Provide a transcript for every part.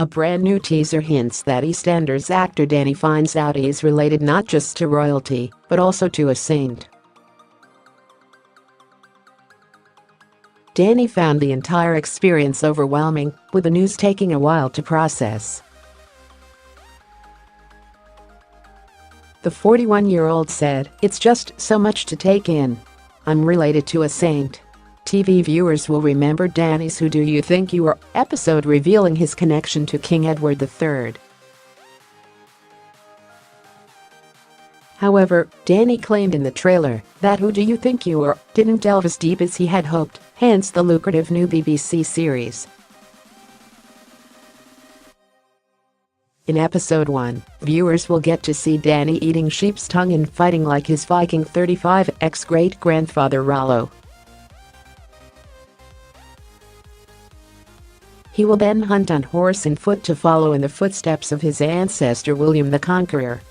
A brand new teaser hints that EastEnders actor Danny finds out he's related not just to royalty, but also to a saint. Danny found the entire experience overwhelming, with the news taking a while to process. The 41-year-old said, "It's just so much to take in. I'm related to a saint." TV viewers will remember Danny's "Who Do You Think You Are" episode revealing his connection to King Edward III. However, Danny claimed in the trailer that "Who Do You Think You Are" didn't delve as deep as he had hoped, hence the lucrative new BBC series. In episode 1, viewers will get to see Danny eating sheep's tongue and fighting like his Viking 35 ex-great-grandfather Rollo. He will then hunt on horse and foot to follow in the footsteps of his ancestor William the Conqueror.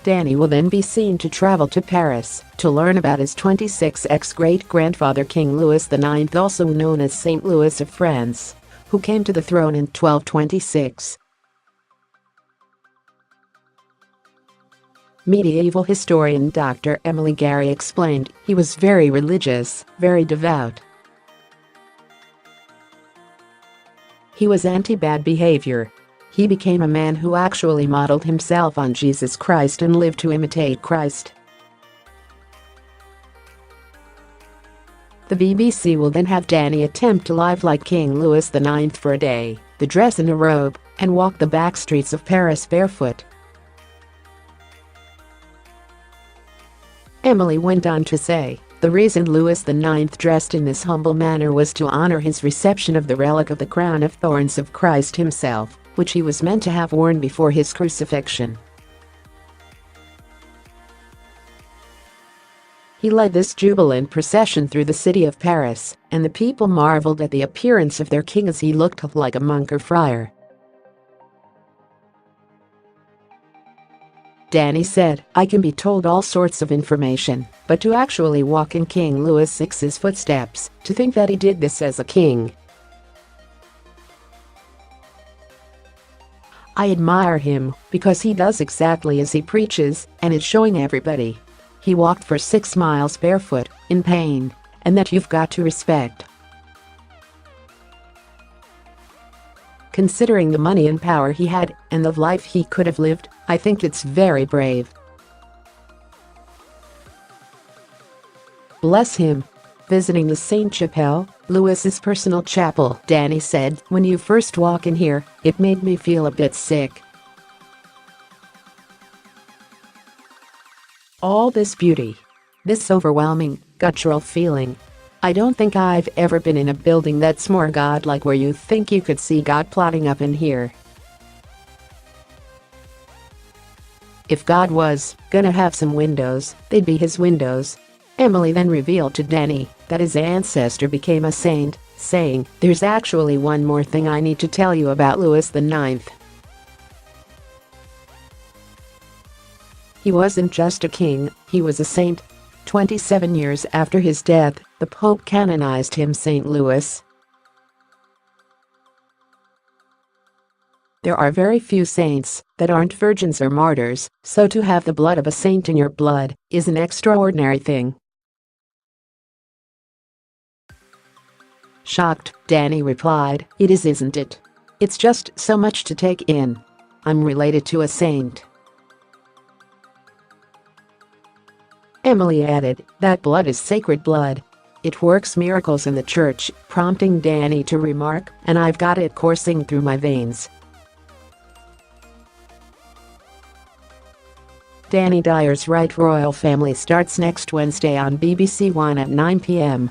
Danny will then be seen to travel to Paris to learn about his 26th ex-great-grandfather King Louis IX, also known as Saint Louis of France, who came to the throne in 1226. Medieval historian Dr. Emily Gary explained he was very religious, very devout. He was anti-bad behavior. He became a man who actually modeled himself on Jesus Christ and lived to imitate Christ. The BBC will then have Danny attempt to live like King Louis IX for a day, the dress in a robe, and walk the back streets of Paris barefoot. Emily went on to say, "The reason Louis IX dressed in this humble manner was to honor his reception of the relic of the crown of thorns of Christ himself, which he was meant to have worn before his crucifixion. He led this jubilant procession through the city of Paris, and the people marveled at the appearance of their king as he looked like a monk or friar." Danny said, "I can be told all sorts of information, but to actually walk in King Louis VI's footsteps, to think that he did this as a king. I admire him because he does exactly as he preaches, and it's showing everybody. He walked for 6 miles barefoot, in pain, and that you've got to respect. Considering the money and power he had, and the life he could have lived, I think it's very brave. Bless him." Visiting the Sainte-Chapelle, Louis's personal chapel, Danny said, "When you first walk in here, it made me feel a bit sick. All this beauty. This overwhelming, guttural feeling. I don't think I've ever been in a building that's more godlike, where you think you could see God plotting up in here. If God was gonna have some windows, they'd be his windows." Emily then revealed to Danny that his ancestor became a saint, saying, "There's actually one more thing I need to tell you about Louis IX. He wasn't just a king, he was a saint. 27 years after his death, the Pope canonized him Saint Louis. There are very few saints that aren't virgins or martyrs, so to have the blood of a saint in your blood is an extraordinary thing." Shocked, Danny replied, "It is, isn't it? It's just so much to take in. I'm related to a saint." Emily added, "That blood is sacred blood. It works miracles in the church," prompting Danny to remark, "And I've got it coursing through my veins." Danny Dyer's Right Royal Family starts next Wednesday on BBC One at 9 p.m.